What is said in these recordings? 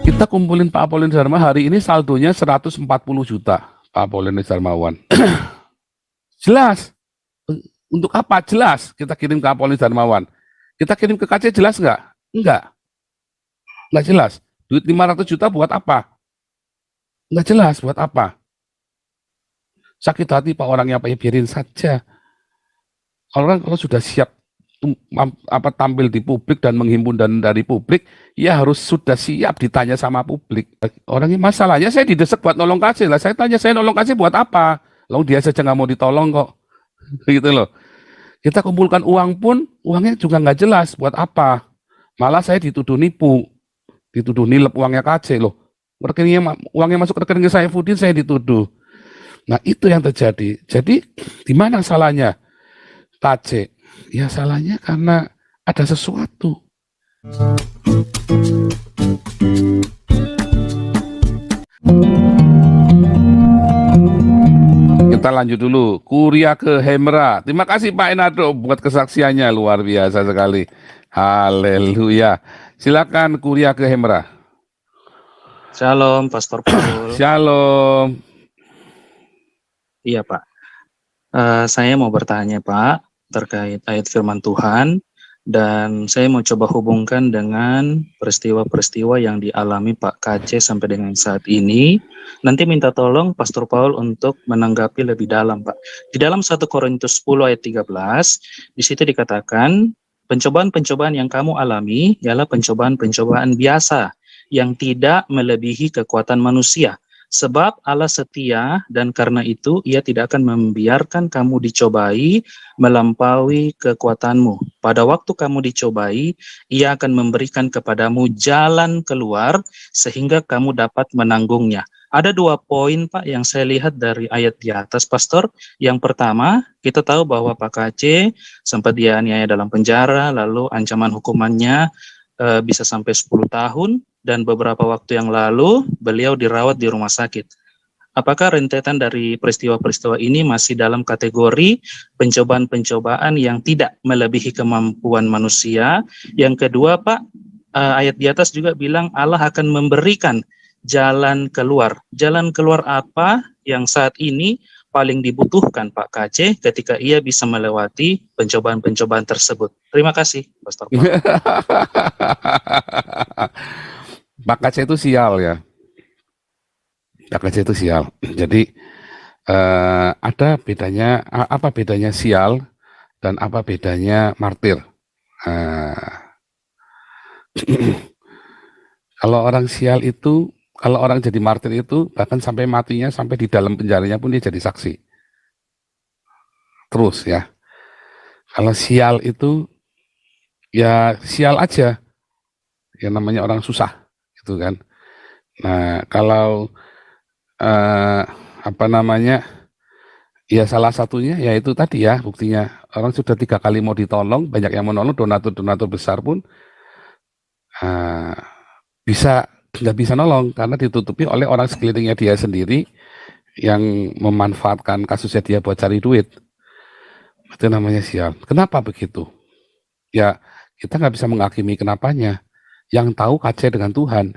Kita kumpulin Pak Apolin Darma hari ini saldonya 140 juta, Pak Apolin Darmawan. Jelas. Untuk apa? Jelas. Kita kirim ke Apolin Darmawan. Kita kirim ke KC jelas nggak? Enggak. Nggak jelas. Duit 500 juta buat apa? Nggak jelas buat apa. Sakit hati Pak orangnya, Pak, ya biarin saja. Orang kalau sudah siap tampil di publik dan menghimpun dan dari publik, ya harus sudah siap ditanya sama publik. Orangnya masalahnya saya didesak buat nolong KC lah. Saya tanya, saya nolong KC buat apa? Lalu dia saja nggak mau ditolong kok. Gitu loh. Kita kumpulkan uang pun, uangnya juga nggak jelas buat apa. Malah saya dituduh nipu, dituduh nilep uangnya KC loh. Uangnya masuk ke rekening Saifuddin, saya dituduh. Nah itu yang terjadi. Jadi di mana salahnya KC? Ya salahnya karena ada sesuatu. Kita lanjut dulu. Kuria ke Hemra. Terima kasih Pak Enado buat kesaksiannya, luar biasa sekali. Haleluya. Silakan Kuria ke Hemra. Shalom, Pastor Paul. Shalom. Iya Pak. Saya mau bertanya Pak terkait ayat firman Tuhan, dan saya mau coba hubungkan dengan peristiwa-peristiwa yang dialami Pak KC sampai dengan saat ini. Nanti minta tolong Pastor Paul untuk menanggapi lebih dalam Pak. Di dalam 1 Korintus 10 ayat 13, di situ dikatakan, pencobaan-pencobaan yang kamu alami ialah pencobaan-pencobaan biasa yang tidak melebihi kekuatan manusia. Sebab Allah setia dan karena itu ia tidak akan membiarkan kamu dicobai melampaui kekuatanmu. Pada waktu kamu dicobai, ia akan memberikan kepadamu jalan keluar sehingga kamu dapat menanggungnya. Ada 2 poin Pak yang saya lihat dari ayat di atas Pastor. Yang pertama, kita tahu bahwa Pak KC sempat dianiaya dalam penjara, lalu ancaman hukumannya bisa sampai 10 tahun. Dan beberapa waktu yang lalu beliau dirawat di rumah sakit. Apakah rentetan dari peristiwa-peristiwa ini masih dalam kategori pencobaan-pencobaan yang tidak melebihi kemampuan manusia? Yang kedua Pak, ayat di atas juga bilang Allah akan memberikan jalan keluar. Jalan keluar apa yang saat ini paling dibutuhkan Pak KC ketika ia bisa melewati pencobaan-pencobaan tersebut? Terima kasih, Pastor Paul. Pak KC itu sial ya. Pak KC itu sial. Jadi ada bedanya, apa bedanya sial dan apa bedanya martir. Kalau orang sial itu, kalau orang jadi martir itu bahkan sampai matinya, sampai di dalam penjaranya pun dia jadi saksi. Terus ya. Kalau sial itu ya sial aja. Yang namanya orang susah. Gitu kan. Nah, kalau ya salah satunya yaitu tadi ya buktinya orang sudah 3 kali mau ditolong, banyak yang menolong, donatur besar pun nggak bisa nolong karena ditutupi oleh orang sekelilingnya dia sendiri yang memanfaatkan kasusnya dia buat cari duit. Itu namanya sial. Kenapa begitu? Ya kita nggak bisa menghakimi kenapanya. Yang tahu KC dengan Tuhan.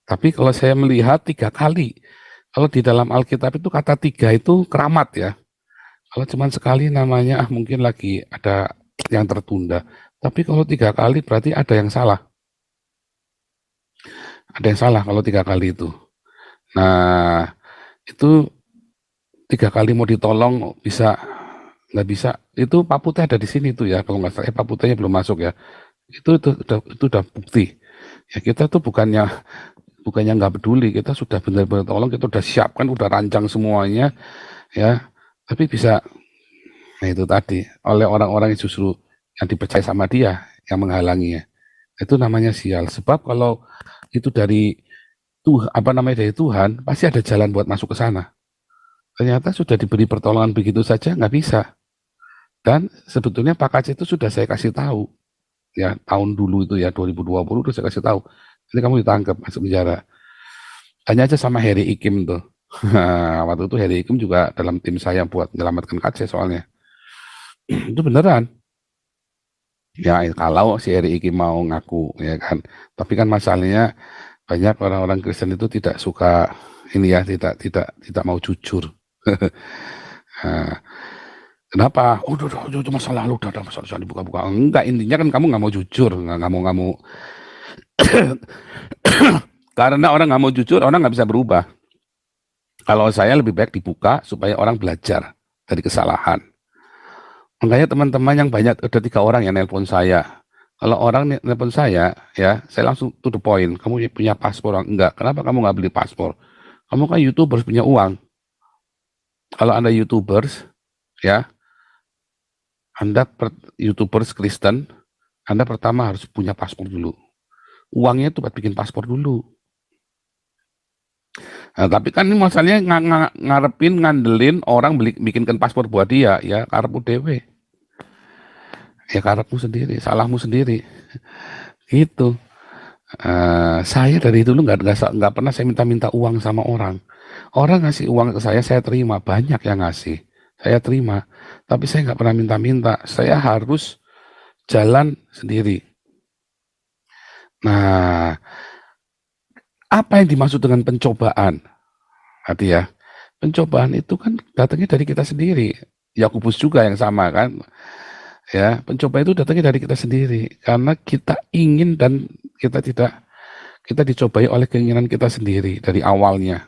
Tapi kalau saya melihat 3 kali, kalau di dalam Alkitab itu kata 3 itu keramat ya. Kalau cuma sekali namanya mungkin lagi ada yang tertunda. Tapi kalau 3 kali berarti ada yang salah. Ada yang salah kalau 3 kali itu. Nah itu 3 kali mau ditolong nggak bisa. Itu Pak Putih ada di sini tuh ya. Kalau nggak salah, Pak Putihnya belum masuk ya. Itu udah bukti. Ya kita tuh bukannya nggak peduli, kita sudah benar-benar tolong, kita udah siapkan, udah rancang semuanya, ya. Tapi bisa, nah itu tadi oleh orang-orang yang justru yang dipercaya sama dia yang menghalanginya. Itu namanya sial. Sebab kalau itu dari dari Tuhan, pasti ada jalan buat masuk ke sana. Ternyata sudah diberi pertolongan begitu saja nggak bisa. Dan sebetulnya Pak KC itu sudah saya kasih tahu. Ya tahun dulu itu ya 2020 udah saya kasih tahu nanti kamu ditangkap masuk penjara. Tanya aja sama Heri Ikim tuh. Waktu itu Heri Ikim juga dalam tim saya buat menyelamatkan KC soalnya. Itu beneran Ya, kalau si Eri iki mau ngaku, ya kan. Tapi kan masalahnya banyak orang-orang Kristen itu tidak suka ini ya, tidak mau jujur. Nah, kenapa? Oh, udah, itu masa lalu, udah masa lalu dibuka-buka. Enggak, intinya kan kamu nggak mau jujur, nggak mau. Karena orang nggak mau jujur, orang nggak bisa berubah. Kalau saya lebih baik dibuka supaya orang belajar dari kesalahan. Makanya teman-teman yang banyak, ada 3 orang yang nelpon saya. Kalau orang nelpon saya, ya, saya langsung to the point. Kamu punya paspor? Enggak. Kenapa kamu nggak beli paspor? Kamu kan YouTubers, punya uang. Kalau Anda YouTubers, ya, Anda YouTubers Kristen, Anda pertama harus punya paspor dulu. Uangnya itu buat bikin paspor dulu. Nah, tapi kan ini masalahnya ngarepin, ngandelin orang bikinkan paspor buat dia, ya, karepmu dewe. Ya karepmu sendiri, salahmu sendiri. Gitu. Saya dari dulu nggak pernah saya minta uang sama orang. Orang ngasih uang ke saya terima. Banyak yang ngasih, saya terima. Tapi saya nggak pernah minta-minta. Saya harus jalan sendiri. Nah, apa yang dimaksud dengan pencobaan? Tadi ya, pencobaan itu kan datangnya dari kita sendiri. Yakobus juga yang sama kan. Ya, pencobaan itu datangnya dari kita sendiri. Karena kita ingin dan kita dicobai oleh keinginan kita sendiri dari awalnya.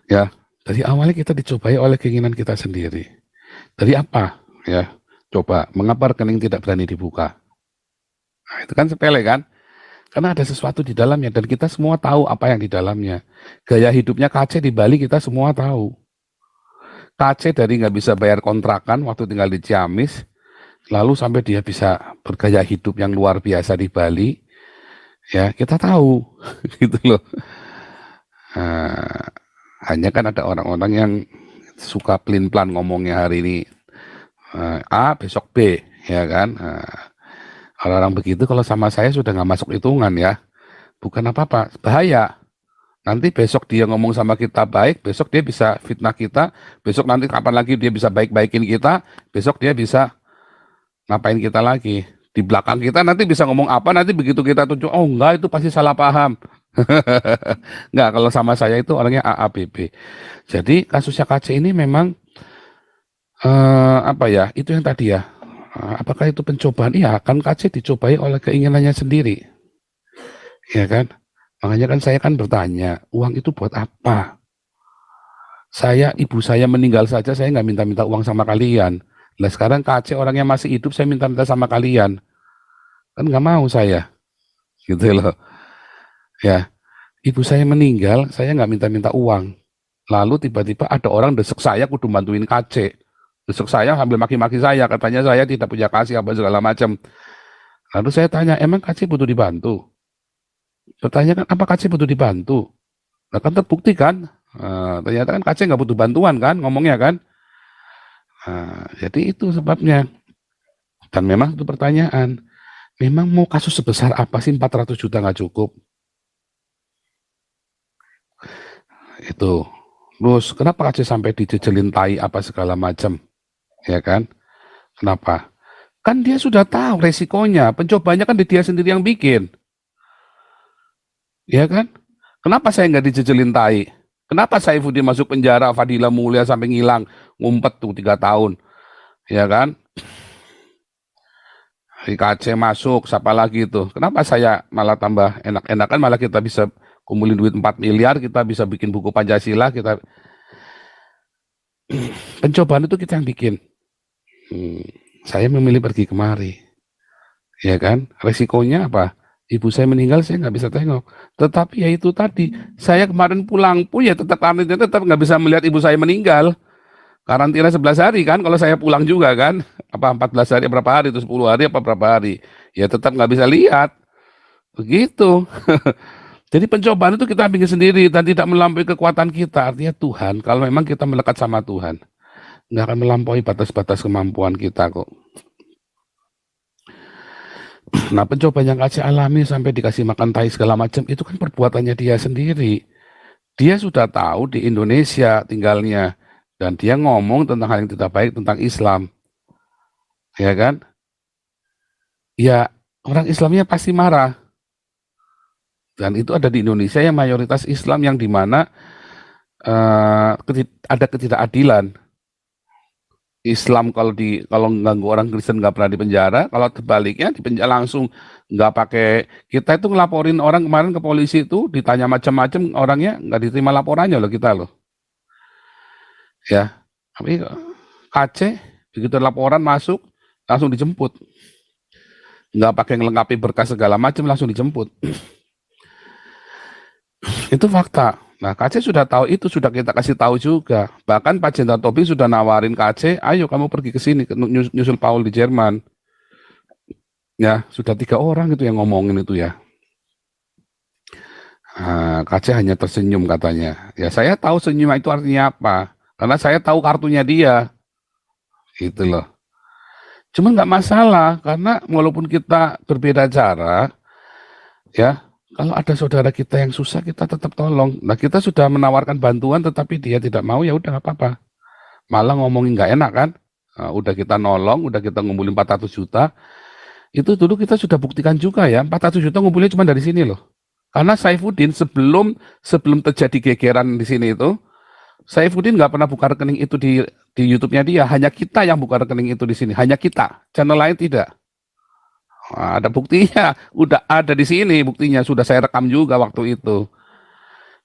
Ya, dari awalnya kita dicobai oleh keinginan kita sendiri. Dari apa? Ya, coba, mengapa rekening tidak berani dibuka? Nah, itu kan sepele kan? Karena ada sesuatu di dalamnya dan kita semua tahu apa yang di dalamnya. Gaya hidupnya KC di Bali kita semua tahu. KC dari nggak bisa bayar kontrakan waktu tinggal di Ciamis, lalu sampai dia bisa bergaya hidup yang luar biasa di Bali, ya kita tahu, gitu loh. Nah, hanya kan ada orang-orang yang suka pelin-pelan ngomongnya hari ini A, besok B, ya kan. Orang-orang begitu kalau sama saya sudah nggak masuk hitungan ya, bukan apa-apa, bahaya. Nanti besok dia ngomong sama kita baik, besok dia bisa fitnah kita, besok nanti kapan lagi dia bisa baik-baikin kita, besok dia bisa ngapain kita lagi. Di belakang kita nanti bisa ngomong apa, nanti begitu kita tunjuk, oh enggak, itu pasti salah paham. Enggak, kalau sama saya itu orangnya AABB. Jadi kasusnya KC ini memang apa ya, itu yang tadi ya, apakah itu pencobaan? Iya, kan KC dicobai oleh keinginannya sendiri, ya kan? Makanya kan saya kan bertanya, uang itu buat apa? Ibu saya meninggal saja, saya nggak minta-minta uang sama kalian. Lah sekarang KC orangnya masih hidup, saya minta-minta sama kalian. Kan nggak mau saya, gitu loh. Ya, ibu saya meninggal, saya nggak minta-minta uang. Lalu tiba-tiba ada orang desek saya kudu bantuin KC. Desek saya sambil maki-maki saya, katanya saya tidak punya kasih apa segala macam. Lalu saya tanya, emang KC butuh dibantu? Pertanyaan kan, apa KC butuh dibantu? Nah, kan terbukti kan? Ternyata kan KC nggak butuh bantuan kan, ngomongnya kan? Jadi itu sebabnya. Dan memang itu pertanyaan, memang mau kasus sebesar apa sih 400 juta nggak cukup? Itu. Terus kenapa KC sampai dijejelin tai apa segala macam? Ya kan? Kenapa? Kan dia sudah tahu resikonya, pencobanya kan dia sendiri yang bikin. Ya kan? Kenapa saya nggak dijejelin tai? Kenapa Saifuddin masuk penjara, Fadila Mulia sampai ngilang, ngumpet tuh 3 tahun, ya kan? KC masuk, siapa lagi itu? Kenapa saya malah tambah enak-enakan, malah kita bisa kumpulin duit 4 miliar, kita bisa bikin buku Pancasila, kita pencobaan itu kita yang bikin. Saya memilih pergi kemari, ya kan? Resikonya apa? Ibu saya meninggal, saya nggak bisa tengok. Tetapi ya itu tadi, saya kemarin pulang pun ya tetap nggak bisa melihat ibu saya meninggal. Karantina 11 hari kan, kalau saya pulang juga kan, apa 14 hari, berapa hari, itu 10 hari, apa berapa hari. Ya tetap nggak bisa lihat. Begitu. Jadi pencobaan itu kita bikin sendiri dan tidak melampaui kekuatan kita. Artinya Tuhan, kalau memang kita melekat sama Tuhan, nggak akan melampaui batas-batas kemampuan kita kok. Nah, pencobaan yang KC alami sampai dikasih makan tai segala macam, itu kan perbuatannya dia sendiri. Dia sudah tahu di Indonesia tinggalnya, dan dia ngomong tentang hal yang tidak baik tentang Islam. ya kan? Ya, orang Islamnya pasti marah. Dan itu ada di Indonesia yang mayoritas Islam yang di mana ada ketidakadilan. Islam kalau ganggu orang Kristen nggak pernah dipenjara, kalau terbaliknya dipenjara langsung, nggak pakai. Kita itu ngelaporin orang kemarin ke polisi itu ditanya macam-macam, orangnya nggak diterima laporannya loh kita loh, ya. Tapi Aceh begitu laporan masuk langsung dijemput, nggak pakai ngelengkapi berkas segala macam, langsung dijemput. Itu fakta. Nah, KC sudah tahu itu, sudah kita kasih tahu juga. Bahkan Pak Jenderal Tobing sudah nawarin KC, ayo kamu pergi ke sini, nyusul Paul di Jerman. Ya, sudah 3 orang itu yang ngomongin itu ya. Nah, KC hanya tersenyum katanya. Ya, saya tahu senyum itu artinya apa. Karena saya tahu kartunya dia. Gitu loh. Cuma nggak masalah, karena walaupun kita berbeda cara, ya, kalau ada saudara kita yang susah, kita tetap tolong. Nah, kita sudah menawarkan bantuan, tetapi dia tidak mau, ya udah nggak apa-apa. Malah ngomongin nggak enak kan? Nah, udah kita nolong, udah kita ngumpulin 400 juta. Itu dulu kita sudah buktikan juga ya, 400 juta ngumpulnya cuma dari sini loh. Karena Saifuddin sebelum terjadi gegeran di sini itu, Saifuddin nggak pernah buka rekening itu di YouTube-nya dia. Hanya kita yang buka rekening itu di sini. Hanya kita. Channel lain tidak. Nah, ada buktinya, udah ada di sini buktinya, sudah saya rekam juga waktu itu.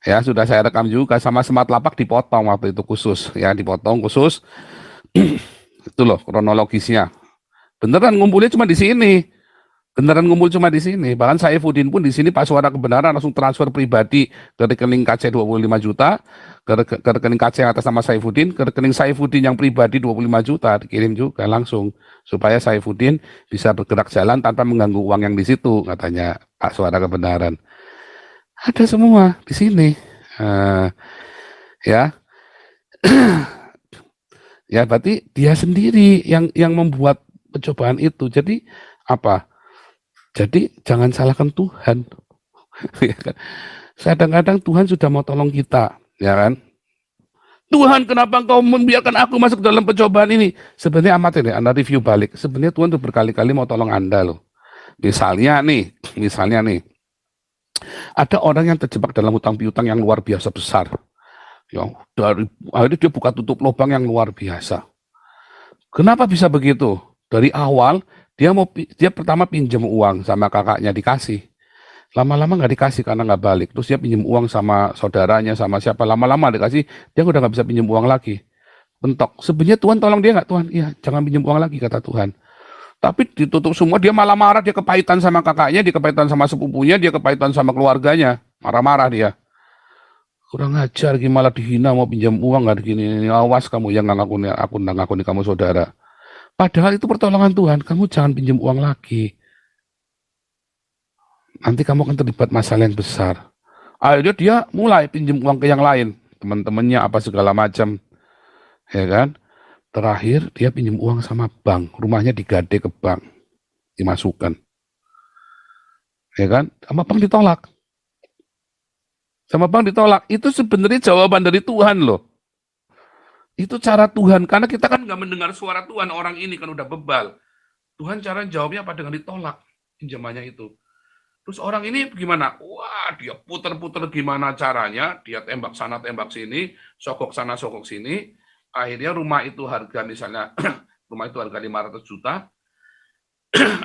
Ya, sudah saya rekam juga, sama Smart Lapak dipotong waktu itu khusus, ya dipotong khusus. Itu loh kronologisnya. Beneran ngumpulnya cuma di sini. Beneran ngumpul cuma di sini. Bahkan Saifuddin pun di sini pas suara kebenaran langsung transfer pribadi ke rekening KC 25 juta, ke rekening KC yang atas nama Saifuddin, ke rekening Saifuddin yang pribadi 25 juta, dikirim juga langsung supaya Saifuddin bisa bergerak jalan tanpa mengganggu uang yang di situ, katanya Pak Suara Kebenaran. Ada semua di sini. Ya. Ya, berarti dia sendiri yang membuat pencobaan itu. Jadi apa? Jadi jangan salahkan Tuhan. Ya kan? Kadang-kadang Tuhan sudah mau tolong kita, ya kan? Tuhan, kenapa engkau membiarkan aku masuk dalam pencobaan ini? Sebenarnya amatir ya, Anda review balik. Sebenarnya Tuhan tuh berkali-kali mau tolong Anda loh. Misalnya nih, ada orang yang terjebak dalam hutang piutang yang luar biasa besar. Ya, akhirnya dia buka tutup lubang yang luar biasa. Kenapa bisa begitu? Dari awal dia pertama pinjam uang sama kakaknya, dikasih. Lama-lama nggak dikasih karena nggak balik. Terus dia pinjam uang sama saudaranya, sama siapa. Lama-lama dikasih, dia udah nggak bisa pinjam uang lagi. Bentok. Sebenarnya Tuhan tolong dia nggak? Tuhan, iya, jangan pinjam uang lagi, kata Tuhan. Tapi ditutup semua, dia malah marah, dia kepahitan sama kakaknya, dia kepahitan sama sepupunya, dia kepahitan sama keluarganya. Marah-marah dia. Kurang ajar, gimana dihina mau pinjam uang, nggak begini. Awas kamu yang ngakuni kamu saudara. Padahal itu pertolongan Tuhan, kamu jangan pinjam uang lagi. Nanti kamu akan terlibat masalah yang besar. Akhirnya dia mulai pinjam uang ke yang lain, teman-temannya apa segala macam, ya kan? Terakhir dia pinjam uang sama bank, rumahnya digade ke bank, dimasukkan, ya kan? Sama bank ditolak. Itu sebenarnya jawaban dari Tuhan loh. Itu cara Tuhan, karena kita kan nggak mendengar suara Tuhan, orang ini kan udah bebal. Tuhan cara jawabnya apa? Dengan ditolak pinjamannya itu. Terus orang ini gimana? Wah, dia puter-puter gimana caranya, dia tembak sana, tembak sini, sogok sana, sogok sini. Akhirnya rumah itu harga misalnya, rumah itu harga 500 juta,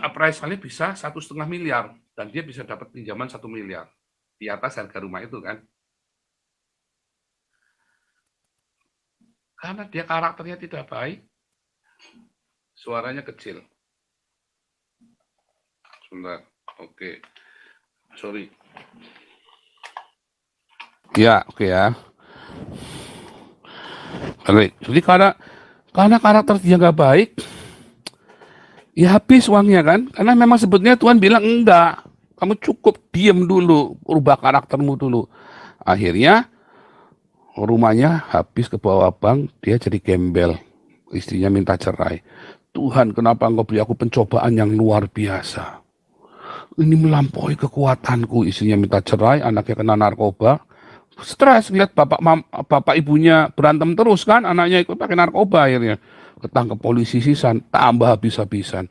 appraisal-nya bisa 1,5 miliar, dan dia bisa dapat pinjaman 1 miliar. Di atas harga rumah itu kan. Karena dia karakternya tidak baik, suaranya kecil. Sebentar, oke. Sorry. Ya, oke ya. Jadi karena karakter dia nggak baik, ya habis uangnya kan. Karena memang sebetulnya Tuhan bilang enggak, kamu cukup diam dulu, rubah karaktermu dulu. Akhirnya rumahnya habis ke bawah bank, dia jadi gembel. Istrinya minta cerai. Tuhan, kenapa engkau beri aku pencobaan yang luar biasa? Ini melampaui kekuatanku. Istrinya minta cerai, anaknya kena narkoba. Stres lihat bapak ibunya berantem terus kan, anaknya ikut pakai narkoba akhirnya. ketangkep polisi sisan, tambah habis-habisan.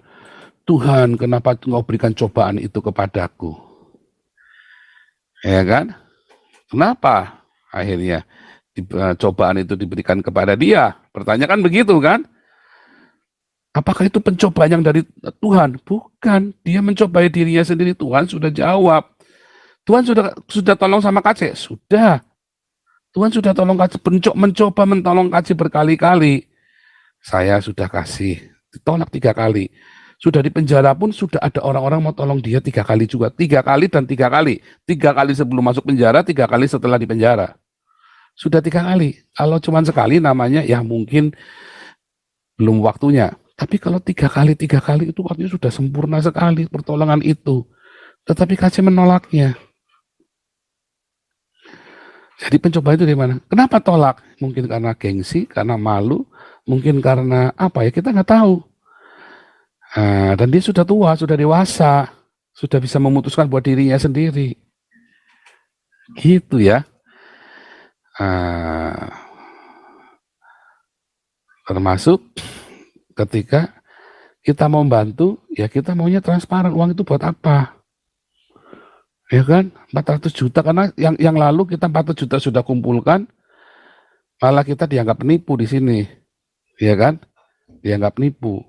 Tuhan, kenapa Engkau berikan cobaan itu kepadaku? Ya kan? Kenapa akhirnya cobaan itu diberikan kepada dia? Pertanyaan kan begitu kan? Apakah itu pencobaan yang dari Tuhan? Bukan. Dia mencobai dirinya sendiri. Tuhan sudah jawab. Tuhan sudah tolong sama Kace? Sudah. Tuhan sudah tolong Kace, mencoba mentolong Kace berkali-kali. Saya sudah kasih. Ditolak 3 kali. Sudah di penjara pun sudah ada orang-orang mau tolong dia 3 kali juga. 3 kali dan 3 kali. 3 kali sebelum masuk penjara, 3 kali setelah di penjara. Sudah 3 kali. Kalau cuma sekali namanya ya mungkin belum waktunya. Tapi kalau 3 kali itu artinya sudah sempurna sekali pertolongan itu. Tetapi Kace menolaknya. Jadi pencobaan itu dari mana? Kenapa tolak? Mungkin karena gengsi, karena malu, mungkin karena apa ya, kita nggak tahu. Dan dia sudah tua, sudah dewasa, sudah bisa memutuskan buat dirinya sendiri. Gitu ya. Termasuk ketika kita mau bantu, ya kita maunya transparan, uang itu buat apa? Ya kan, 400 juta, karena yang lalu kita 400 juta sudah kumpulkan, malah kita dianggap penipu di sini, ya kan, dianggap penipu.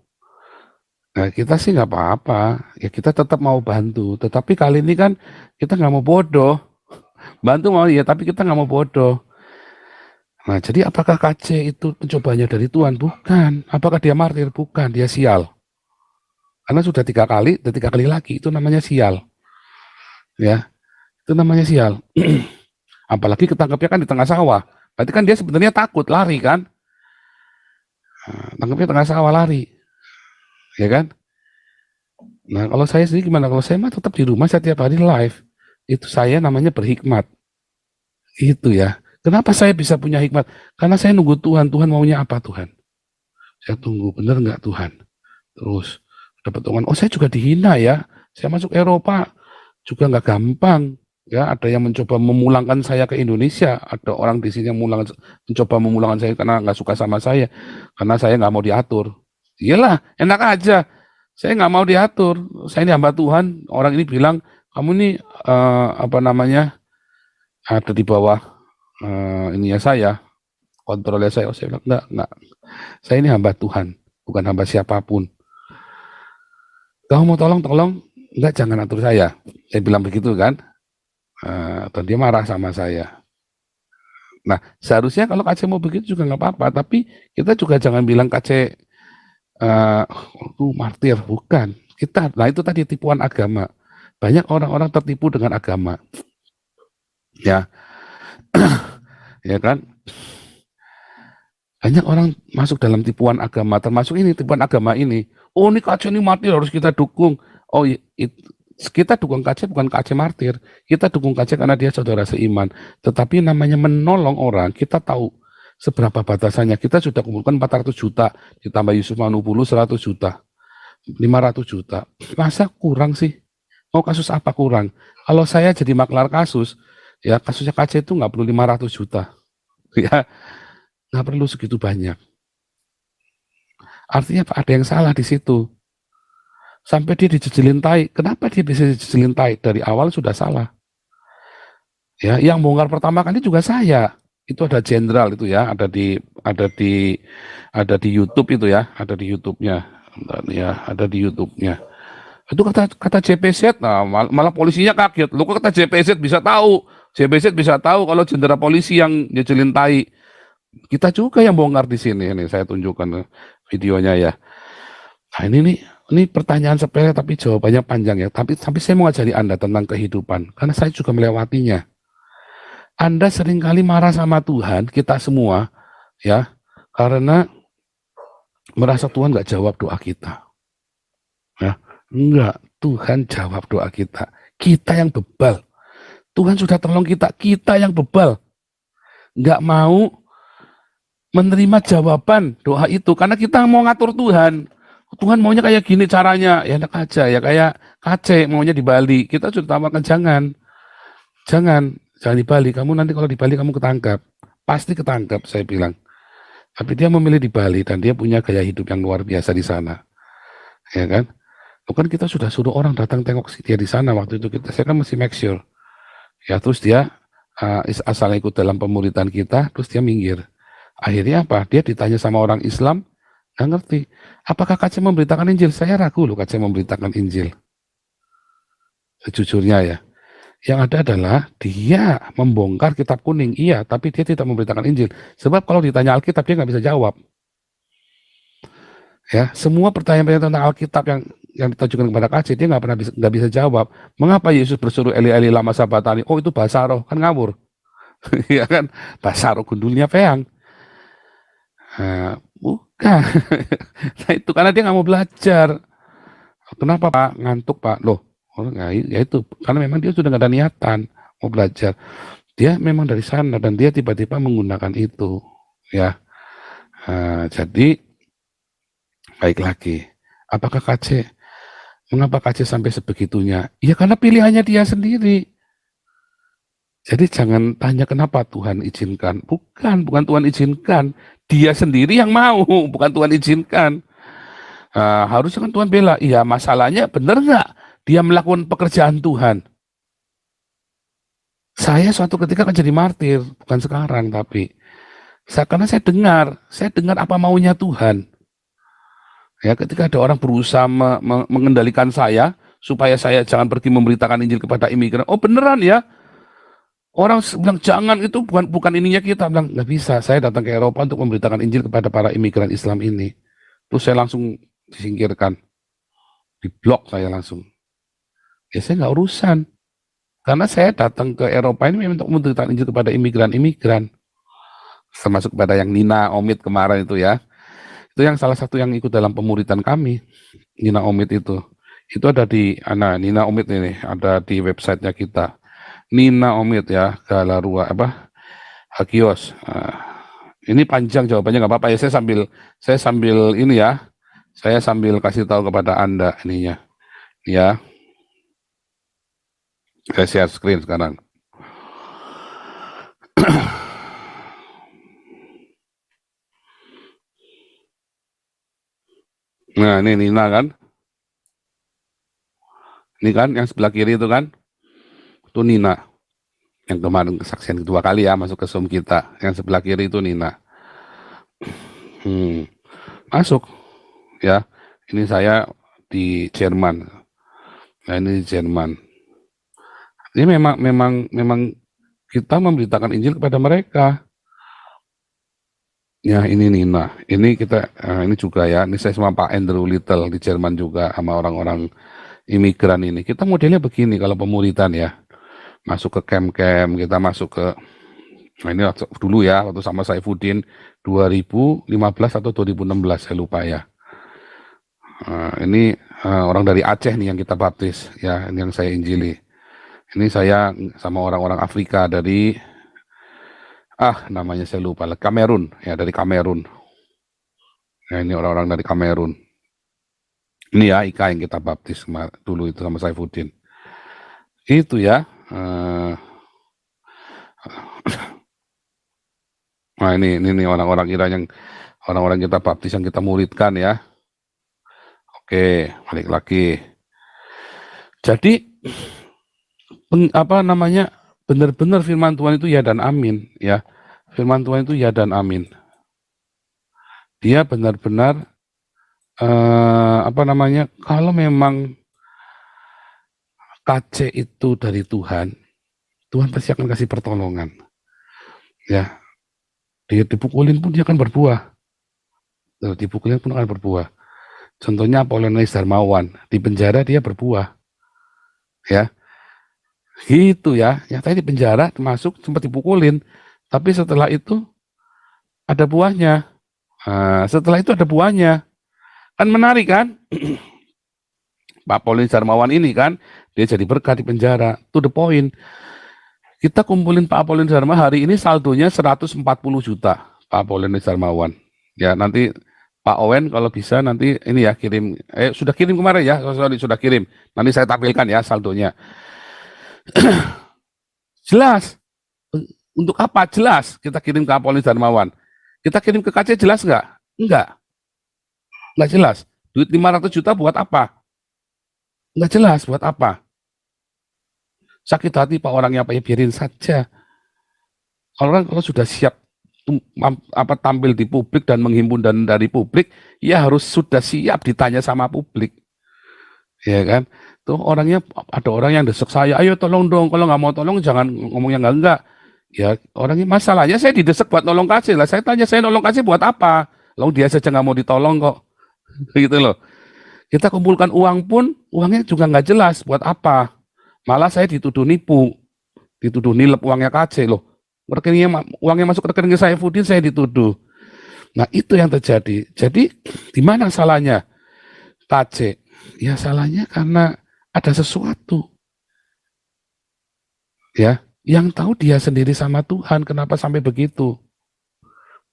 Nah kita sih nggak apa-apa, ya kita tetap mau bantu, tetapi kali ini kan kita nggak mau bodoh, bantu mau ya, tapi kita nggak mau bodoh. Nah jadi apakah KC itu pencobanya dari Tuhan? Bukan. Apakah dia martir? Bukan, dia sial. Karena sudah 3 kali, dan 3 kali lagi, itu namanya sial. Ya, itu namanya sial. Apalagi ketangkepnya kan di tengah sawah. Berarti kan dia sebenarnya takut lari kan? Tangkapnya tengah sawah lari, ya kan? Nah kalau saya sendiri gimana? Kalau saya mah tetap di rumah setiap hari live. Itu saya namanya berhikmat. Itu ya. Kenapa saya bisa punya hikmat? Karena saya nunggu Tuhan. Tuhan maunya apa Tuhan? Saya tunggu, bener nggak Tuhan? Terus dapat omongan, oh saya juga dihina ya. Saya masuk Eropa juga nggak gampang. Ya, ada yang mencoba memulangkan saya ke Indonesia. Ada orang di sini yang mencoba memulangkan saya karena nggak suka sama saya, karena saya nggak mau diatur. Iyalah, enak aja. Saya nggak mau diatur. Saya ini hamba Tuhan. Orang ini bilang kamu ini apa namanya ada di bawah ininya saya, kontrolnya saya. Oh, saya bilang enggak. Saya ini hamba Tuhan, bukan hamba siapapun. Kamu mau tolong, enggak, jangan atur saya. Saya bilang begitu kan. Dan dia marah sama saya. Nah, seharusnya kalau KC mau begitu juga nggak apa-apa, tapi kita juga jangan bilang KC martir, bukan. Nah itu tadi tipuan agama. Banyak orang-orang tertipu dengan agama. Ya, ya kan? Banyak orang masuk dalam tipuan agama, termasuk ini tipuan agama ini. Oh ini KC ini martir, harus kita dukung. Oh kita dukung KC bukan KC martir, kita dukung KC karena dia saudara seiman. Tetapi namanya menolong orang, kita tahu seberapa batasannya. Kita sudah kumpulkan 400 juta, ditambah Yusuf Manubulu 100 juta, 500 juta. Masa kurang sih? Mau kasus apa kurang? Kalau saya jadi maklar kasus, ya kasusnya KC itu nggak perlu 500 juta. Ya, nggak perlu segitu banyak. Artinya ada yang salah di situ. Sampai dia dijejelin tai. Kenapa dia bisa dijejelin tai? Dari awal sudah salah. Ya, yang bongkar pertama kali juga saya. Itu ada jenderal itu ya, ada di YouTube itu ya, ada di YouTube-nya. Ya, ada di YouTube-nya. Itu kata JPZ, nah malah polisinya kaget. Lu kok kata JPZ bisa tahu? JPZ bisa tahu kalau jenderal polisi yang jejelin tai. Kita juga yang bongkar di sini. Ini saya tunjukkan videonya ya. Nah ini pertanyaan sepele tapi jawabannya panjang ya. Tapi saya mau ngajari Anda tentang kehidupan, karena saya juga melewatinya. Anda seringkali marah sama Tuhan, kita semua, ya, karena merasa Tuhan nggak jawab doa kita. Ya, enggak, Tuhan jawab doa kita. Kita yang bebal. Tuhan sudah tolong kita yang bebal. Nggak mau menerima jawaban doa itu, karena kita mau ngatur Tuhan. Tuhan maunya kayak gini caranya, ya enak aja ya, kayak KC maunya di Bali. Kita sudah tawarkan jangan di Bali. Kamu nanti kalau di Bali kamu ketangkap, pasti ketangkap. Saya bilang Tapi dia memilih di Bali dan dia punya gaya hidup yang luar biasa di sana, ya kan? Bukan kita sudah suruh orang datang tengok dia di sana waktu itu saya kan masih make sure, ya terus dia asal ikut dalam pemuritan kita, terus dia minggir. Akhirnya apa? Dia ditanya sama orang Islam, nggak ngerti. Apakah KC memberitakan Injil? Saya ragu loh KC memberitakan Injil. Sejujurnya ya. Yang ada adalah dia membongkar kitab kuning, iya, tapi dia tidak memberitakan Injil. Sebab kalau ditanya Alkitab dia nggak bisa jawab. Ya, semua pertanyaan-pertanyaan tentang Alkitab yang ditujukan kepada KC dia nggak bisa jawab. Mengapa Yesus bersuruh Eli Eli lama sabatani? Oh itu bahasa roh, kan ngawur. Ya kan, bahasa roh gundulnya peang. Bukan. Nah itu karena dia nggak mau belajar. Kenapa Pak? Ngantuk Pak. Loh, ya itu karena memang dia sudah nggak ada niatan mau belajar. Dia memang dari sana dan dia tiba-tiba menggunakan itu, ya. Jadi baik lagi. Apakah mengapa KC sampai sebegitunya? Ya karena pilihannya dia sendiri. Jadi jangan tanya kenapa Tuhan izinkan. Bukan Tuhan izinkan. Dia sendiri yang mau, bukan Tuhan izinkan. Harusnya kan Tuhan bela. Iya, masalahnya benar nggak dia melakukan pekerjaan Tuhan? Saya suatu ketika akan jadi martir, bukan sekarang tapi. Karena saya dengar apa maunya Tuhan. Ya, ketika ada orang berusaha mengendalikan saya supaya saya jangan pergi memberitakan Injil kepada imigran. Oh beneran ya? Orang bilang jangan, itu bukan ininya kita. Bilang nggak bisa. Saya datang ke Eropa untuk memberitakan Injil kepada para imigran Islam ini. Terus saya langsung disingkirkan, diblok saya langsung. Ya saya nggak urusan. Karena saya datang ke Eropa ini memang untuk memberitakan Injil kepada imigran. Termasuk pada yang Nina Omid kemarin itu ya. Itu yang salah satu yang ikut dalam pemuritan kami, Nina Omid itu ada di Nina Omid ini ada di websitenya kita, Nina Omid ya, Galarua Hagios. Ini panjang jawabannya, nggak apa-apa ya, saya sambil ini ya, saya sambil kasih tahu kepada Anda ininya ya. Saya share screen sekarang. Nah ini Nina kan, ini kan yang sebelah kiri itu kan, itu Nina yang kemarin kesaksian kedua kali ya masuk ke Zoom kita. Yang sebelah kiri itu Nina. Masuk ya. Ini saya di Jerman. Nah ini di Jerman. Ini memang kita memberitakan Injil kepada mereka. Ya ini Nina. Ini kita ini juga ya. Ini saya sama Pak Andrew Little di Jerman juga sama orang-orang imigran ini. Kita modelnya begini kalau pemuritan ya. Masuk ke camp-camp, kita masuk ke ini dulu ya waktu sama Saifuddin 2015 atau 2016 saya lupa ya. Ini orang dari Aceh nih yang kita baptis ya, ini yang saya injili. Ini saya sama orang-orang Afrika dari namanya saya lupa, Kamerun ya, dari Kamerun. Ya ini orang-orang dari Kamerun. Ini ya Ika yang kita baptis dulu itu sama Saifuddin. Itu ya. Nah ini orang-orang orang-orang kita baptis yang kita muridkan ya. Oke, balik lagi. Jadi benar-benar firman Tuhan itu ya dan amin ya. Firman Tuhan itu ya dan amin. Dia benar-benar kalau memang KC itu dari Tuhan, Tuhan pasti akan kasih pertolongan. Ya. Dia dipukulin pun dia akan berbuah. Dipukulin pun akan berbuah. Contohnya Apollonius Darmawan, di penjara dia berbuah. Ya. Gitu ya. Nyatanya di penjara masuk sempat dipukulin, tapi setelah itu ada buahnya. Setelah itu ada buahnya. Kan menarik kan? Pak Apollonius Darmawan ini kan, dia jadi berkah di penjara. To the point. Kita kumpulin Pak Apollonius Darmawan hari ini saldonya 140 juta Pak Apollonius Darmawan. Ya nanti Pak Owen kalau bisa nanti ini ya kirim, sudah kirim kemarin ya, sudah kirim. Nanti saya tampilkan ya saldonya. Jelas. Untuk apa? Jelas kita kirim ke Apollonius Darmawan. Kita kirim ke KC jelas nggak? Nggak jelas. Duit 500 juta buat apa? Nggak jelas buat apa. Sakit hati Pak orangnya, Pak, ya biarin saja. Orang kalau sudah siap tampil di publik dan menghimpun dan dari publik, ya harus sudah siap ditanya sama publik, ya kan? Tuh orangnya, ada orang yang desek saya, ayo tolong dong, kalau nggak mau tolong jangan ngomong yang enggak. Ya orangnya, masalahnya saya didesek buat nolong kasih lah, saya tanya saya nolong kasih buat apa? Lalu dia saja nggak mau ditolong kok, gitu loh. Kita kumpulkan uang pun, uangnya juga nggak jelas buat apa. Malah saya dituduh nipu, dituduh nilep uangnya KC loh. Uangnya masuk ke rekening Saifuddin, saya dituduh. Nah itu yang terjadi. Jadi di mana salahnya KC? Ya salahnya karena ada sesuatu, ya, yang tahu dia sendiri sama Tuhan. Kenapa sampai begitu,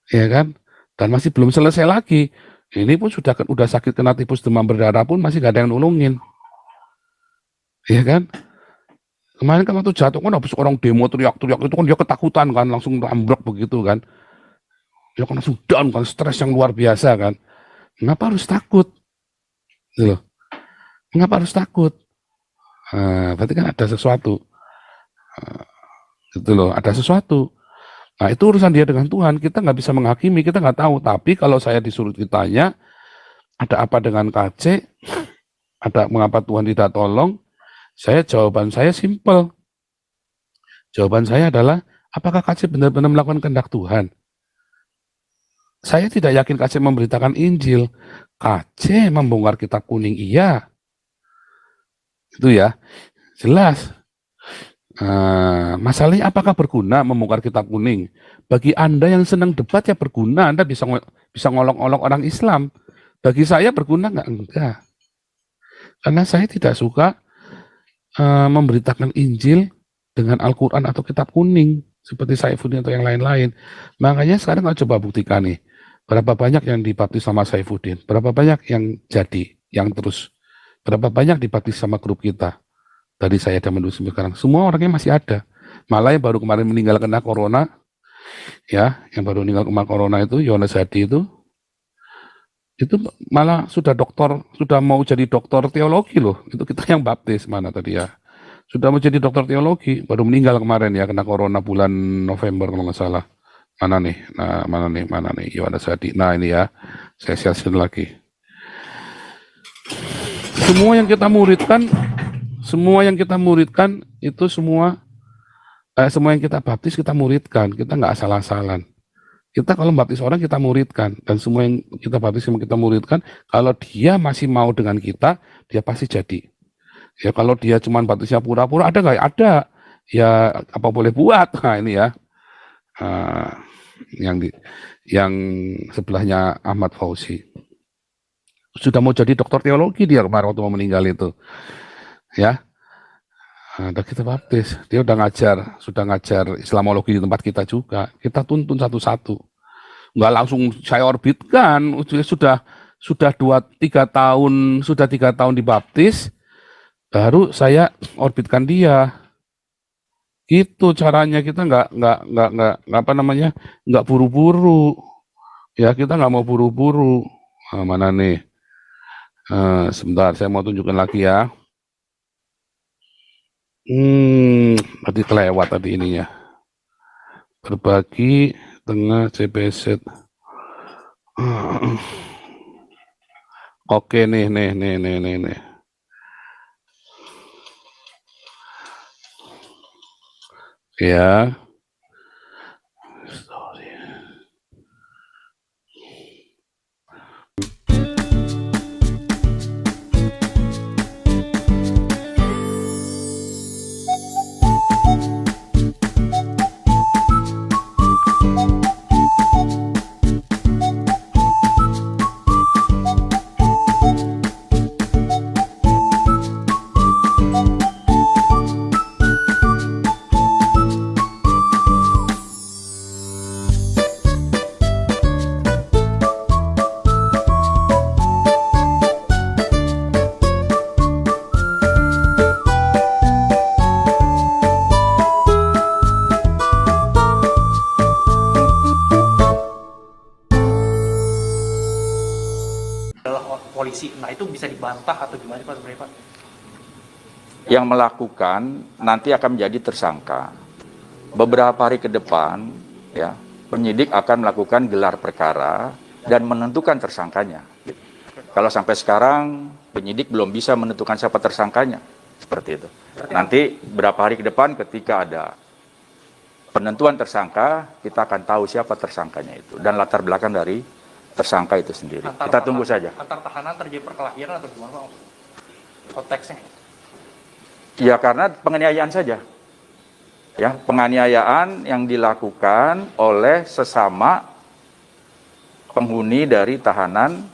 ya kan? Dan masih belum selesai lagi. Ini pun udah sakit kena tipus demam berdarah pun masih gak ada yang nolongin, ya kan? Kemarin kan waktu jatuh kan habis orang demo teriak-teriak itu kan dia ketakutan kan, langsung ambruk begitu kan. Dia kan langsung down kan, stres yang luar biasa kan. Kenapa harus takut? Gitu loh. Kenapa harus takut? Berarti kan ada sesuatu. Gitu loh, ada sesuatu. Nah itu urusan dia dengan Tuhan, kita nggak bisa menghakimi, kita nggak tahu. Tapi kalau saya disuruh ditanya, ada apa dengan KC? Ada mengapa Tuhan tidak tolong? Jawaban saya simpel. Jawaban saya adalah, apakah KC benar-benar melakukan kehendak Tuhan? Saya tidak yakin KC memberitakan Injil. KC membongkar kitab kuning, iya. Itu ya, jelas. Masalahnya apakah berguna membongkar kitab kuning? Bagi Anda yang senang debat ya berguna, Anda bisa ngolok-ngolok orang Islam. Bagi saya berguna nggak? Enggak. Karena saya tidak suka memberitakan Injil dengan Al-Quran atau kitab kuning seperti Saifuddin atau yang lain-lain. Makanya sekarang kalau coba buktikan nih, berapa banyak yang dibaptis sama Saifuddin, berapa banyak yang jadi, yang terus, berapa banyak dibaptis sama grup kita dari saya zaman dulu sampai sekarang. Semua orangnya masih ada. Malah yang baru kemarin meninggal kena corona, ya, yang baru meninggal kena corona itu Yohanes Hadi itu malah sudah mau jadi doktor teologi loh. Itu kita yang baptis, mana tadi ya, sudah mau jadi dokter teologi, baru meninggal kemarin ya, kena corona bulan November kalau nggak salah. Mana nih Yohanes Hadi. Nah ini ya, saya share lagi. Semua yang kita muridkan itu semua yang kita baptis kita muridkan, kita nggak asal-asalan. Kita kalau baptis orang kita muridkan, dan semua yang kita baptis kita muridkan. Kalau dia masih mau dengan kita, dia pasti jadi. Ya kalau dia cuma baptisnya pura-pura, ada nggak? Ada. Ya apa boleh buat. Nah ini ya, yang sebelahnya Ahmad Fauzi sudah mau jadi dokter teologi dia kemarin waktu mau meninggal itu, ya. Nah, kita baptis, dia sudah ngajar Islamologi di tempat kita juga. Kita tuntun satu-satu, nggak langsung saya orbitkan. Sudah 3 tahun dibaptis, baru saya orbitkan dia. Gitu caranya, kita nggak buru-buru. Ya kita nggak mau buru-buru. Mana nih? Sebentar, saya mau tunjukkan lagi ya. Tadi kelewat tadi ininya. Berbagi tengah CBZ. Oke nih. Ya. bisa dibantah atau gimana Pak sebenarnya Pak? Yang melakukan nanti akan menjadi tersangka. Beberapa hari ke depan, ya, penyidik akan melakukan gelar perkara dan menentukan tersangkanya. Kalau sampai sekarang penyidik belum bisa menentukan siapa tersangkanya, seperti itu. Nanti berapa hari ke depan ketika ada penentuan tersangka, kita akan tahu siapa tersangkanya itu dan latar belakang dari tersangka itu sendiri. Kita tunggu saja. Antar tahanan terjadi perkelahian atau gimana Pak? Konteksnya? Ya karena penganiayaan saja. Ya, penganiayaan yang dilakukan oleh sesama penghuni dari tahanan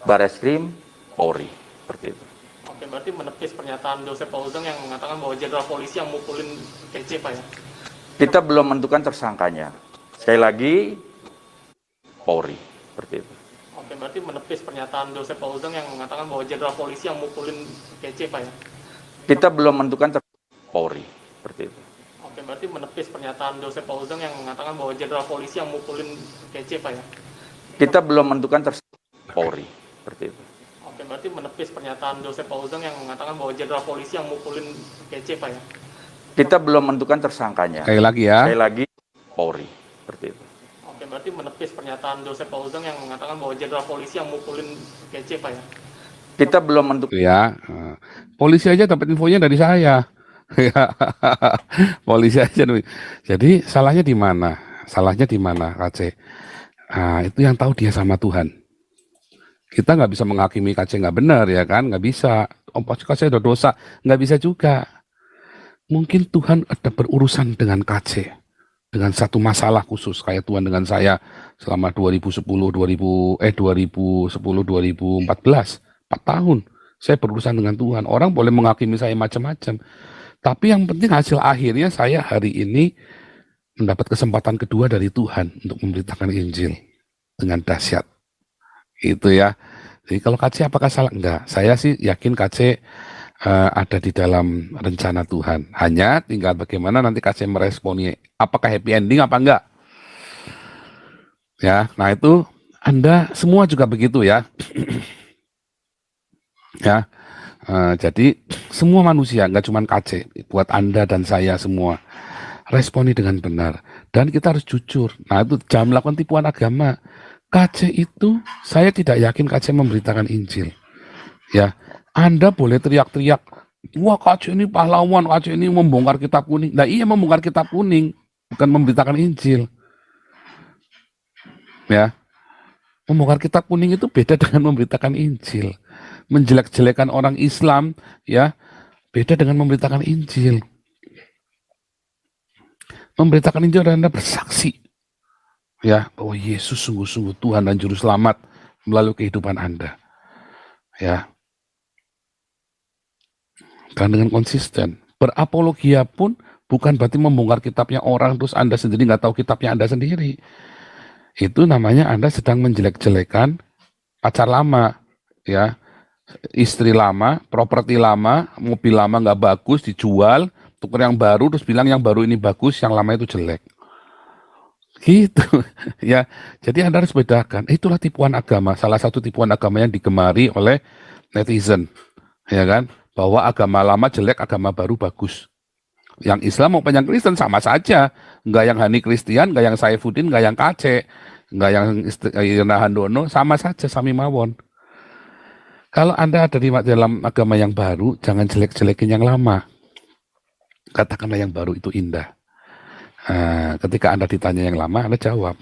Bareskrim Polri, seperti itu. Oke, berarti menepis pernyataan Joseph Pauludang yang mengatakan bahwa jenderal polisi yang mukulin PC Pak ya? Kita belum menentukan tersangkanya. Sekali lagi, Polri, seperti itu. Oke, berarti menepis pernyataan Joseph Pauludang yang mengatakan bahwa jenderal polisi yang mukulin PC Pak ya? Kita belum menentukan Polri, seperti itu. Oke, berarti menepis pernyataan Joseph Pauludang yang mengatakan bahwa jenderal polisi yang mukulin PC Pak ya? Kita belum menentukan Polri, seperti itu. Oke, berarti menepis pernyataan Joseph Pauludang yang mengatakan bahwa jenderal polisi yang mukulin PC Pak ya? Kita belum menentukan tersangkanya. Sekali lagi ya. Sekali lagi, Polri, seperti itu. Oke, berarti menepis pernyataan Joseph Pauludang yang mengatakan bahwa jenderal polisi yang mukulin PC Pak ya? Kita belum menentukan. Gitu ya. Polisi aja dapat infonya dari saya. Ya. Polisi aja. Jadi salahnya di mana? Salahnya di mana, KC? Nah, itu yang tahu dia sama Tuhan. Kita nggak bisa menghakimi KC nggak benar ya kan? Nggak bisa. Oh, KC ada dosa. Nggak bisa juga. Mungkin Tuhan ada berurusan dengan KC. Dengan satu masalah khusus. Kayak Tuhan dengan saya selama 2010-2014. 4 tahun. Saya berurusan dengan Tuhan. Orang boleh menghakimi saya macam-macam. Tapi yang penting hasil akhirnya saya hari ini mendapat kesempatan kedua dari Tuhan untuk memberitakan Injil dengan dahsyat. Itu ya. Jadi kalau KC apakah salah? Enggak. Saya sih yakin KC ada di dalam rencana Tuhan. Hanya tinggal bagaimana nanti KC meresponi. Apakah happy ending apa enggak? Ya, nah itu Anda semua juga begitu ya. Ya, jadi semua manusia, nggak cuma KC, buat Anda dan saya semua, responi dengan benar. Dan kita harus jujur. Nah itu jangan melakukan tipuan agama. KC itu, saya tidak yakin KC memberitakan Injil. Ya, Anda boleh teriak-teriak, wah KC ini pahlawan, KC ini membongkar kitab kuning. Nah iya membongkar kitab kuning, bukan memberitakan Injil. Ya, membongkar kitab kuning itu beda dengan memberitakan Injil. Menjelek-jelekan orang Islam, ya, beda dengan memberitakan Injil. Memberitakan Injil adalah Anda bersaksi, ya, bahwa Yesus sungguh-sungguh Tuhan dan Juru Selamat melalui kehidupan Anda, ya. Dan dengan konsisten. Berapologia pun bukan berarti membongkar kitabnya orang terus Anda sendiri nggak tahu kitabnya Anda sendiri. Itu namanya Anda sedang menjelek-jelekan pacar lama, ya. Istri lama, properti lama, mobil lama nggak bagus dijual, tukar yang baru terus bilang yang baru ini bagus, yang lama itu jelek. Gitu ya. Jadi Anda harus bedakan. Itulah tipuan agama. Salah satu tipuan agama yang digemari oleh netizen, ya kan? Bahwa agama lama jelek, agama baru bagus. Yang Islam maupun yang Kristen sama saja. Nggak yang Hani Kristian, nggak yang Saifuddin, nggak yang KC, nggak yang Irna Handono, sama saja, sami mawon. Kalau Anda ada di dalam agama yang baru, jangan jelek-jelekin yang lama. Katakanlah yang baru itu indah. Ketika Anda ditanya yang lama, Anda jawab.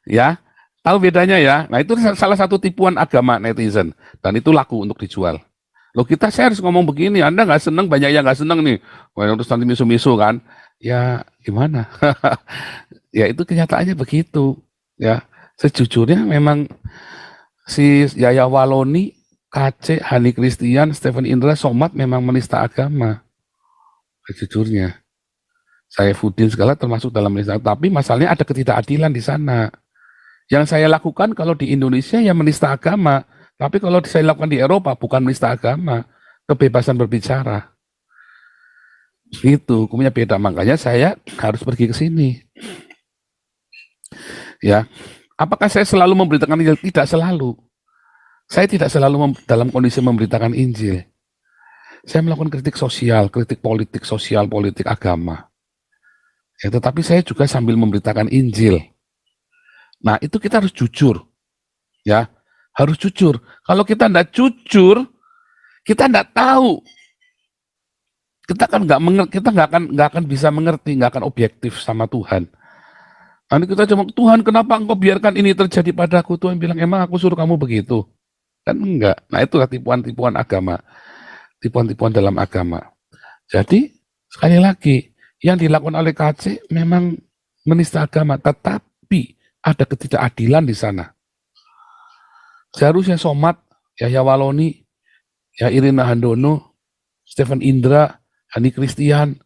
Ya, tahu bedanya ya? Nah itu salah satu tipuan agama netizen. Dan itu laku untuk dijual. Loh saya harus ngomong begini, Anda nggak seneng, banyak yang nggak seneng nih. Wah, terus nanti misu-misu kan. Ya, gimana? Ya itu kenyataannya begitu. Ya. Sejujurnya memang si Yaya Waloni, KC, Hani Kristian, Stephen Indra, Somad memang menista agama. Sejujurnya. Saifuddin segala termasuk dalam menista. Tapi masalahnya ada ketidakadilan di sana. Yang saya lakukan kalau di Indonesia ya menista agama. Tapi kalau saya lakukan di Eropa bukan menista agama. Kebebasan berbicara. Itu hukumnya beda. Makanya saya harus pergi ke sini. Ya. Apakah saya selalu memberitakan Injil? Tidak selalu. Saya tidak selalu dalam kondisi memberitakan Injil. Saya melakukan kritik sosial, kritik politik, sosial, politik, agama. Ya, tetapi saya juga sambil memberitakan Injil. Nah, itu kita harus jujur. Ya, harus jujur. Kalau kita tidak jujur, kita tidak tahu. Kita kan nggak akan bisa mengerti, nggak akan objektif sama Tuhan. Nanti kita cuma, Tuhan kenapa engkau biarkan ini terjadi padaku? Tuhan bilang, emang aku suruh kamu begitu? Kan enggak. Nah, itulah tipuan-tipuan agama. Tipuan-tipuan dalam agama. Jadi, sekali lagi, yang dilakukan oleh KC memang menista agama, tetapi ada ketidakadilan di sana. Seharusnya Somad, Yahya Waloni, ya Irina Handono, Stephen Indra, Hani Christian,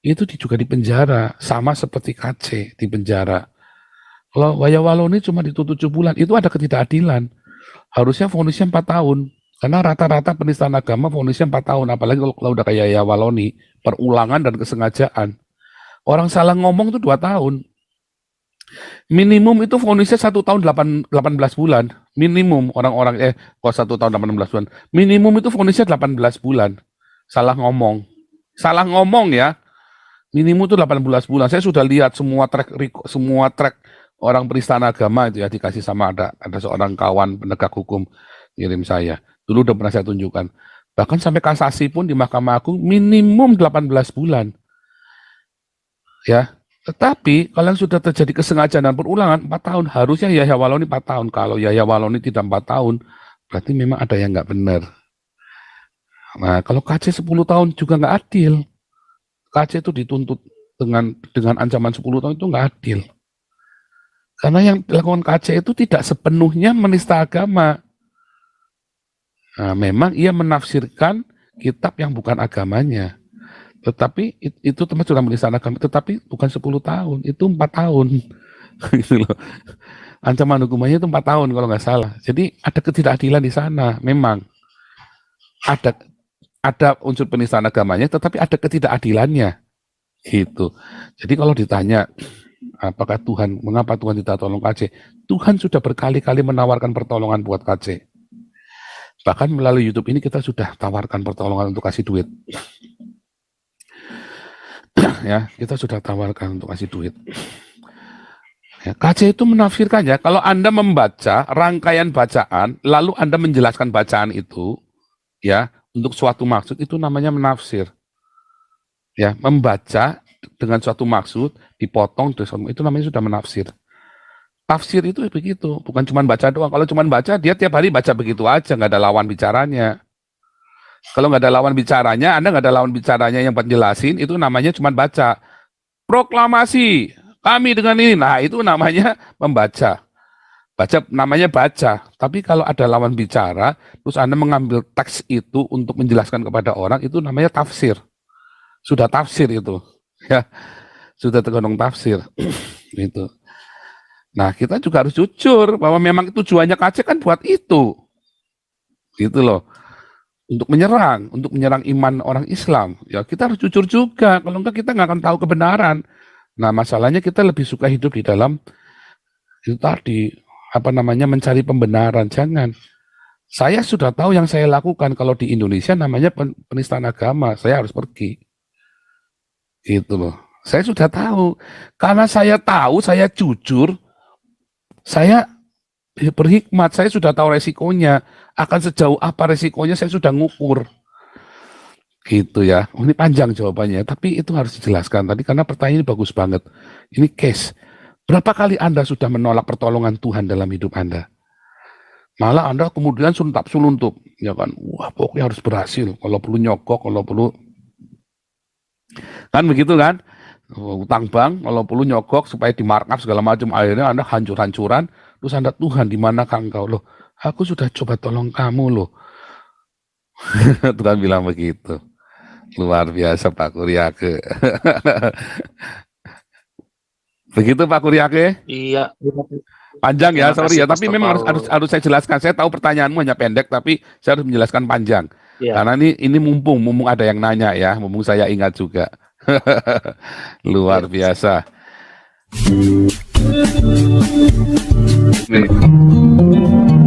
itu juga di penjara, sama seperti KC di penjara. Kalau Yahya Waloni cuma dituntut 7 bulan, itu ada ketidakadilan. Harusnya vonisnya 4 tahun. Karena rata-rata penistaan agama vonisnya 4 tahun, apalagi kalau udah kayak Yahya Waloni, perulangan dan kesengajaan. Orang salah ngomong itu 2 tahun. Minimum itu vonisnya 1 tahun 18 bulan. Minimum orang-orang, kok 1 tahun 18 bulan. Minimum itu vonisnya 18 bulan. Salah ngomong. Salah ngomong ya. Minimum itu 18 bulan. Saya sudah lihat semua track orang penistaan agama itu ya, dikasih sama ada seorang kawan penegak hukum kirim saya. Dulu udah pernah saya tunjukkan. Bahkan sampai kasasi pun di Mahkamah Agung minimum 18 bulan. Ya. Tetapi kalau yang sudah terjadi kesengajaan dan perulangan 4 tahun, harusnya Yahya Waloni 4 tahun. Kalau Yahya Waloni tidak 4 tahun, berarti memang ada yang nggak benar. Nah, kalau KC 10 tahun juga nggak adil. KC itu dituntut dengan ancaman 10 tahun itu nggak adil. Karena yang dilakukan KC itu tidak sepenuhnya menista agama. Nah, memang ia menafsirkan kitab yang bukan agamanya. Tetapi itu teman sudah menista agama, tetapi bukan 10 tahun, itu 4 tahun. Gitu loh. Ancaman hukumannya itu 4 tahun kalau nggak salah. Jadi ada ketidakadilan di sana, memang. Ada unsur penistaan agamanya, tetapi ada ketidakadilannya, gitu. Jadi kalau ditanya, apakah mengapa Tuhan tidak tolong KC? Tuhan sudah berkali-kali menawarkan pertolongan buat KC. Bahkan melalui YouTube ini kita sudah tawarkan pertolongan untuk kasih duit. Ya, kita sudah tawarkan untuk kasih duit. Ya, KC itu menafsirkannya, kalau Anda membaca rangkaian bacaan, lalu Anda menjelaskan bacaan itu, ya, untuk suatu maksud, itu namanya menafsir. Ya, membaca dengan suatu maksud, dipotong, itu namanya sudah menafsir. Tafsir itu begitu, bukan cuma baca doang. Kalau cuma baca, dia tiap hari baca begitu aja, nggak ada lawan bicaranya. Kalau nggak ada lawan bicaranya, Anda nggak ada lawan bicaranya yang penjelasin, itu namanya cuma baca. Proklamasi, kami dengan ini, nah itu namanya membaca. Namanya baca, tapi kalau ada lawan bicara, terus Anda mengambil teks itu untuk menjelaskan kepada orang, itu namanya tafsir. Sudah tafsir itu, ya, sudah tergolong tafsir, gitu. Nah, kita juga harus jujur bahwa memang tujuannya KC kan buat itu, gitu loh, untuk menyerang iman orang Islam. Ya, kita harus jujur juga, kalau enggak kita nggak akan tahu kebenaran. Nah, masalahnya kita lebih suka hidup di dalam itu tadi. Mencari pembenaran. Jangan. Saya sudah tahu yang saya lakukan. Kalau di Indonesia namanya penistaan agama. Saya harus pergi. Gitu loh. Saya sudah tahu. Karena saya tahu, saya jujur, saya berhikmat, saya sudah tahu resikonya. Akan sejauh apa resikonya, saya sudah ngukur. Gitu ya. Ini panjang jawabannya, tapi itu harus dijelaskan tadi karena pertanyaan ini bagus banget. Ini case. Berapa kali Anda sudah menolak pertolongan Tuhan dalam hidup Anda? Malah Anda kemudian suntup, ya kan? Wah, pokoknya harus berhasil. Kalau perlu nyogok, kalau perlu kan begitu kan? Utang bank, kalau perlu nyogok supaya di markup segala macam. Akhirnya Anda hancur-hancuran. Terus Anda, Tuhan, di manakah engkau? Loh, aku sudah coba tolong kamu loh. Tuhan bilang begitu. Luar biasa Pak Kuryake. Begitu Pak Kuryake? Iya. Panjang ya, sorry ya, tapi Pastor memang Paul. harus saya jelaskan. Saya tahu pertanyaanmu hanya pendek, tapi saya harus menjelaskan panjang. Iya. Karena ini mumpung ada yang nanya ya, mumpung saya ingat juga. Luar biasa. Nih.